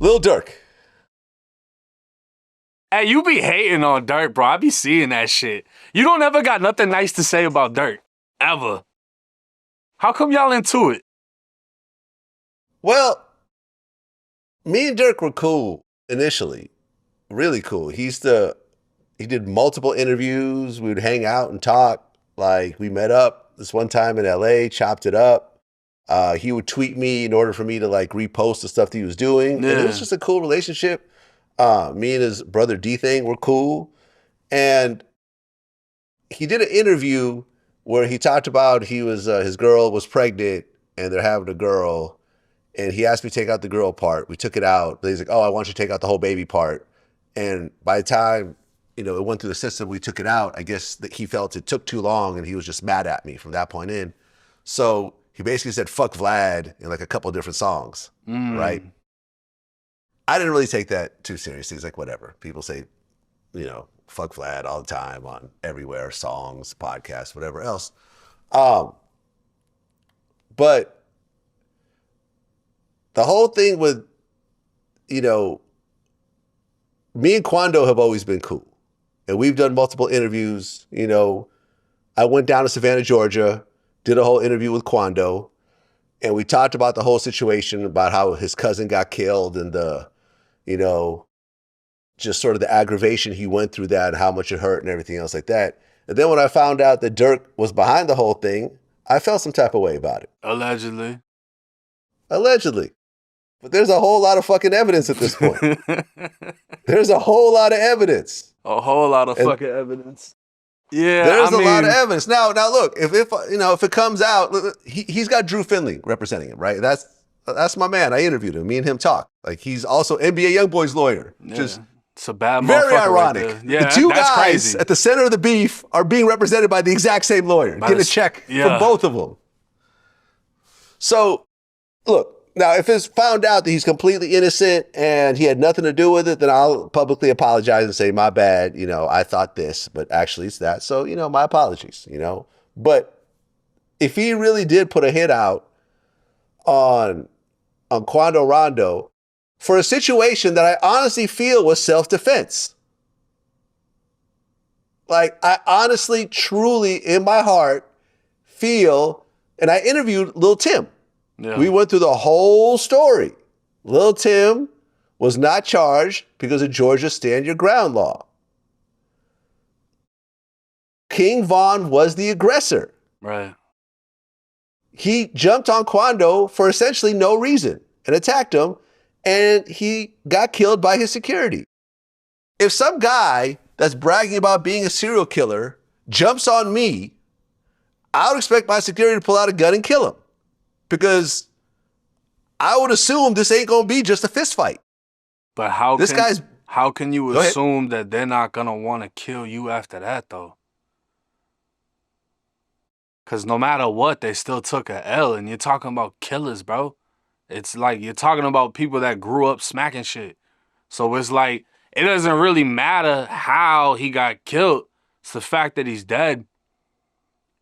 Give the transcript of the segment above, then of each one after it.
Lil Durk. Hey, you be hating on Durk, bro. I be seeing that shit. You don't ever got nothing nice to say about Durk. Ever. How come y'all into it? Well, me and Durk were cool initially. Really cool. He did multiple interviews. We would hang out and talk. Like, we met up this one time in LA, chopped it up. He would tweet me in order for me to like repost the stuff that he was doing. Yeah. And it was just a cool relationship. Me and his brother D-Thing were cool. And he did an interview where he talked about his girl was pregnant and they're having a girl. And he asked me to take out the girl part. We took it out. But he's like, oh, I want you to take out the whole baby part. And by the time, it went through the system, we took it out. I guess that he felt it took too long and he was just mad at me from that point in. So he basically said, fuck Vlad in like a couple of different songs, right? I didn't really take that too seriously. It's like, whatever. People say, fuck Vlad all the time on everywhere, songs, podcasts, whatever else. But the whole thing with, me and Quando have always been cool. And we've done multiple interviews. I went down to Savannah, Georgia, did a whole interview with Quando. And we talked about the whole situation, about how his cousin got killed and just sort of the aggravation he went through that and how much it hurt and everything else like that. And then when I found out that Durk was behind the whole thing, I felt some type of way about it. Allegedly. But there's a whole lot of fucking evidence at this point. There's a whole lot of evidence. A whole lot of fucking evidence. Yeah, there's a lot of evidence. Now look, if it comes out, look, he's got Drew Finley representing him, right? That's my man. I interviewed him. Me and him talk. Like, he's also NBA YoungBoy's lawyer. Yeah. Just it's a bad very ironic. Right, yeah, the two guys crazy. at the center of the beef are being represented by the exact same lawyer. Get a check from both of them. So, look. Now, if it's found out that he's completely innocent and he had nothing to do with it, then I'll publicly apologize and say, my bad, I thought this, but actually it's that. So, my apologies, But if he really did put a hit out on Quando Rondo for a situation that I honestly feel was self-defense. Like, I honestly, truly, in my heart, feel, and I interviewed Lul Tim. Yeah. We went through the whole story. Lil Tim was not charged because of Georgia's stand your ground law. King Von was the aggressor. Right. He jumped on Quando for essentially no reason and attacked him, and he got killed by his security. If some guy that's bragging about being a serial killer jumps on me, I would expect my security to pull out a gun and kill him. Because I would assume this ain't gonna be just a fist fight. But how can you assume that they're not gonna want to kill you after that though? Because no matter what, they still took a L, and you're talking about killers, bro. It's like you're talking about people that grew up smacking shit. So it's like it doesn't really matter how he got killed. It's the fact that he's dead,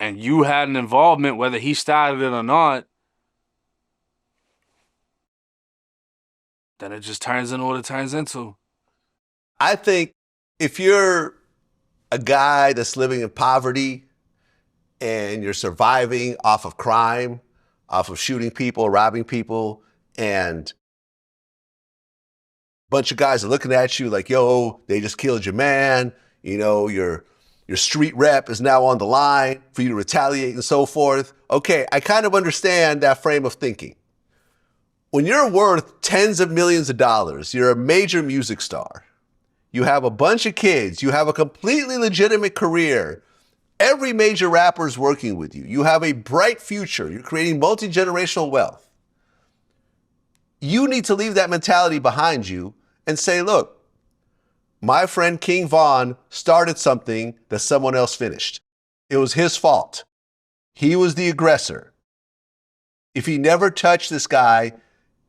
and you had an involvement, whether he started it or not. Then it just turns into what it turns into. I think if you're a guy that's living in poverty and you're surviving off of crime, off of shooting people, robbing people, and a bunch of guys are looking at you like, yo, they just killed your man, your street rep is now on the line for you to retaliate and so forth. Okay, I kind of understand that frame of thinking. When you're worth tens of millions of dollars, you're a major music star, you have a bunch of kids, you have a completely legitimate career, every major rapper is working with you, you have a bright future, you're creating multi-generational wealth. You need to leave that mentality behind you and say, look, my friend King Von started something that someone else finished. It was his fault. He was the aggressor. If he never touched this guy,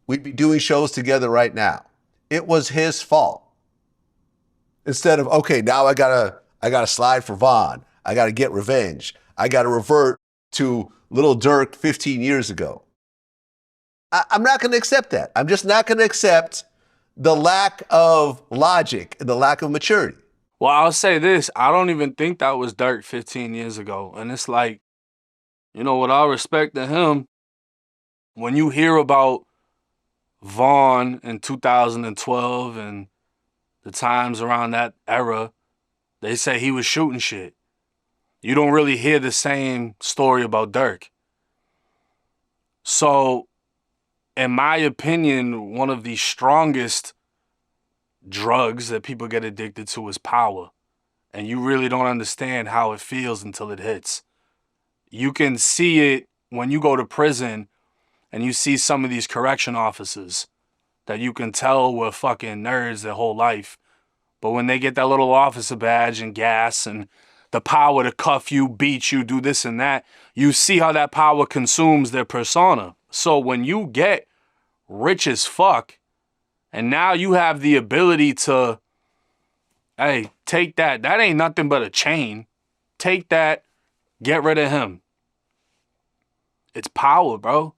we'd be doing shows together right now. It was his fault. Instead of, okay, now I gotta slide for Von. I gotta get revenge. I gotta revert to Lil Durk 15 years ago. I'm not gonna accept that. I'm just not gonna accept the lack of logic and the lack of maturity. Well, I'll say this. I don't even think that was Durk 15 years ago. And it's like, you know, with all respect to him, when you hear about Vaughn in 2012 and the times around that era, they say he was shooting shit. You don't really hear the same story about Durk. So, in my opinion, one of the strongest drugs that people get addicted to is power. And you really don't understand how it feels until it hits. You can see it when you go to prison and you see some of these correction officers that you can tell were fucking nerds their whole life. But when they get that little officer badge and gas and the power to cuff you, beat you, do this and that, you see how that power consumes their persona. So when you get rich as fuck, and now you have the ability to, hey, take that. That ain't nothing but a chain. Take that, get rid of him. It's power, bro.